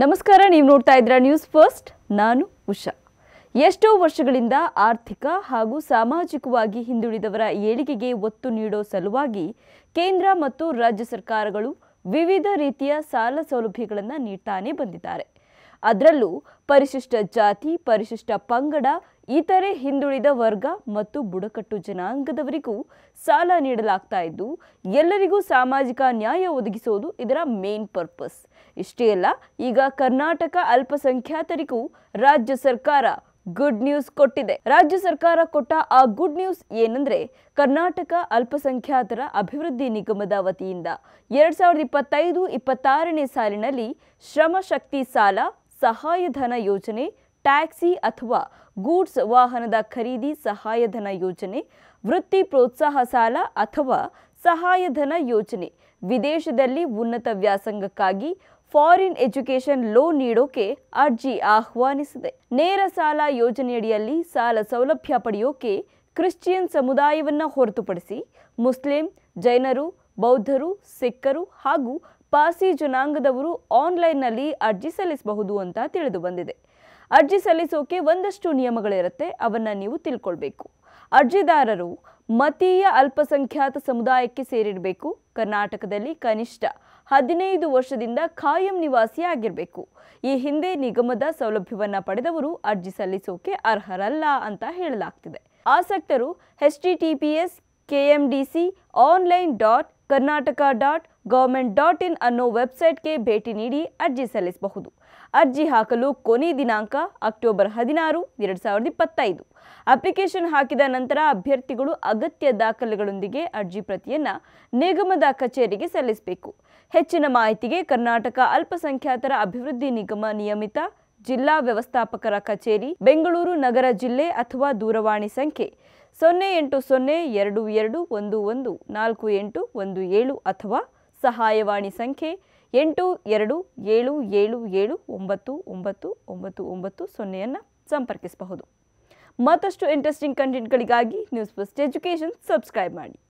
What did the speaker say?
ನಮಸ್ಕಾರ, ನೀವು ನೋಡ್ತಾ ಇದ್ದೀರಾ ನ್ಯೂಸ್ ಫಸ್ಟ್. ನಾನು ಉಷಾ. ಎಷ್ಟೋ ವರ್ಷಗಳಿಂದ ಆರ್ಥಿಕ ಹಾಗೂ ಸಾಮಾಜಿಕವಾಗಿ ಹಿಂದುಳಿದವರ ಏಳಿಗೆಗೆ ಒತ್ತು ನೀಡೋ ಸಲುವಾಗಿ ಕೇಂದ್ರ ಮತ್ತು ರಾಜ್ಯ ಸರ್ಕಾರಗಳು ವಿವಿಧ ರೀತಿಯ ಸಾಲ ಸೌಲಭ್ಯಗಳನ್ನು ನೀಡ್ತಾನೆ ಬಂದಿದ್ದಾರೆ. ಅದರಲ್ಲೂ ಪರಿಶಿಷ್ಟ ಜಾತಿ, ಪರಿಶಿಷ್ಟ ಪಂಗಡ, ಇತರೆ ಹಿಂದುಳಿದ ವರ್ಗ ಮತ್ತು ಬುಡಕಟ್ಟು ಜನಾಂಗದವರಿಗೂ ಸಾಲ ನೀಡಲಾಗ್ತಾ ಇದ್ದು ಎಲ್ಲರಿಗೂ ಸಾಮಾಜಿಕ ನ್ಯಾಯ ಒದಗಿಸೋದು ಇದರ ಮೇನ್ ಪರ್ಪಸ್. ಇಷ್ಟೇ ಅಲ್ಲ, ಈಗ ಕರ್ನಾಟಕ ಅಲ್ಪಸಂಖ್ಯಾತರಿಗೂ ರಾಜ್ಯ ಸರ್ಕಾರ ಗುಡ್ ನ್ಯೂಸ್ ಕೊಟ್ಟಿದೆ. ರಾಜ್ಯ ಸರ್ಕಾರ ಕೊಟ್ಟ ಆ ಗುಡ್ ನ್ಯೂಸ್ ಏನಂದ್ರೆ, ಕರ್ನಾಟಕ ಅಲ್ಪಸಂಖ್ಯಾತರ ಅಭಿವೃದ್ಧಿ ನಿಗಮದ ವತಿಯಿಂದ 2025-26ನೇ ಸಾಲಿನಲ್ಲಿ ಶ್ರಮ ಶಕ್ತಿ ಸಾಲ, ಸಹಾಯಧನ ಯೋಜನೆ, ಟ್ಯಾಕ್ಸಿ ಅಥವಾ ಗೂಡ್ಸ್ ವಾಹನದ ಖರೀದಿ ಸಹಾಯಧನ ಯೋಜನೆ, ವೃತ್ತಿ ಪ್ರೋತ್ಸಾಹ ಸಾಲ ಅಥವಾ ಸಹಾಯಧನ ಯೋಜನೆ, ವಿದೇಶದಲ್ಲಿ ಉನ್ನತ ವ್ಯಾಸಂಗಕ್ಕಾಗಿ ಫಾರಿನ್ ಎಜುಕೇಷನ್ ಲೋನ್ ನೀಡೋಕೆ ಅರ್ಜಿ ಆಹ್ವಾನಿಸಿದೆ. ನೇರ ಸಾಲ ಯೋಜನೆಯಡಿಯಲ್ಲಿ ಸಾಲ ಸೌಲಭ್ಯ ಪಡೆಯೋಕೆ ಕ್ರಿಶ್ಚಿಯನ್ ಸಮುದಾಯವನ್ನ ಹೊರತುಪಡಿಸಿ ಮುಸ್ಲಿಂ, ಜೈನರು, ಬೌದ್ಧರು, ಸಿಖ್ಖರು ಹಾಗೂ ಪಾರ್ಸಿ ಜನಾಂಗದವರು ಆನ್ಲೈನ್ನಲ್ಲಿ ಅರ್ಜಿ ಸಲ್ಲಿಸಬಹುದು ಅಂತ ತಿಳಿದು ಬಂದಿದೆ. ಅರ್ಜಿ ಸಲ್ಲಿಸೋಕೆ ಒಂದಷ್ಟು ನಿಯಮಗಳಿರುತ್ತೆ, ಅವನ್ನ ನೀವು ತಿಳ್ಕೊಳ್ಬೇಕು. ಅರ್ಜಿದಾರರು ಮತೀಯ ಅಲ್ಪಸಂಖ್ಯಾತ ಸಮುದಾಯಕ್ಕೆ ಸೇರಿರಬೇಕು. ಕರ್ನಾಟಕದಲ್ಲಿ ಕನಿಷ್ಠ 15 ವರ್ಷದಿಂದ ಖಾಯಂ ನಿವಾಸಿ ಆಗಿರಬೇಕು. ಈ ಹಿಂದೆ ನಿಗಮದ ಸೌಲಭ್ಯವನ್ನ ಪಡೆದವರು ಅರ್ಜಿ ಸಲ್ಲಿಸೋಕೆ ಅರ್ಹರಲ್ಲ ಅಂತ ಹೇಳಲಾಗ್ತಿದೆ. ಆಸಕ್ತರು https://online.karnataka.government.in ಅನ್ನೋ ವೆಬ್ಸೈಟ್ಗೆ ಭೇಟಿ ನೀಡಿ ಅರ್ಜಿ ಸಲ್ಲಿಸಬಹುದು. ಅರ್ಜಿ ಹಾಕಲು ಕೊನೆ ದಿನಾಂಕ ಅಕ್ಟೋಬರ್ 16, 2025. ಅಪ್ಲಿಕೇಶನ್ ಹಾಕಿದ ನಂತರ ಅಭ್ಯರ್ಥಿಗಳು ಅಗತ್ಯ ದಾಖಲೆಗಳೊಂದಿಗೆ ಅರ್ಜಿ ಪ್ರತಿಯನ್ನ ನಿಗಮದ ಕಚೇರಿಗೆ ಸಲ್ಲಿಸಬೇಕು. ಹೆಚ್ಚಿನ ಮಾಹಿತಿಗೆ ಕರ್ನಾಟಕ ಅಲ್ಪಸಂಖ್ಯಾತರ ಅಭಿವೃದ್ಧಿ ನಿಗಮ ನಿಯಮಿತ ಜಿಲ್ಲಾ ವ್ಯವಸ್ಥಾಪಕರ ಕಚೇರಿ, ಬೆಂಗಳೂರು ನಗರ ಜಿಲ್ಲೆ ಅಥವಾ ದೂರವಾಣಿ ಸಂಖ್ಯೆ 08022114817 ಅಥವಾ ಸಹಾಯವಾಣಿ ಸಂಖ್ಯೆ 827777999990 ಸಂಪರ್ಕಿಸಬಹುದು. ಮತ್ತಷ್ಟು ಇಂಟ್ರೆಸ್ಟಿಂಗ್ ಕಂಟೆಂಟ್ಗಳಿಗಾಗಿ ನ್ಯೂಸ್ ಫಸ್ಟ್ ಎಜುಕೇಷನ್ ಸಬ್ಸ್ಕ್ರೈಬ್ ಮಾಡಿ.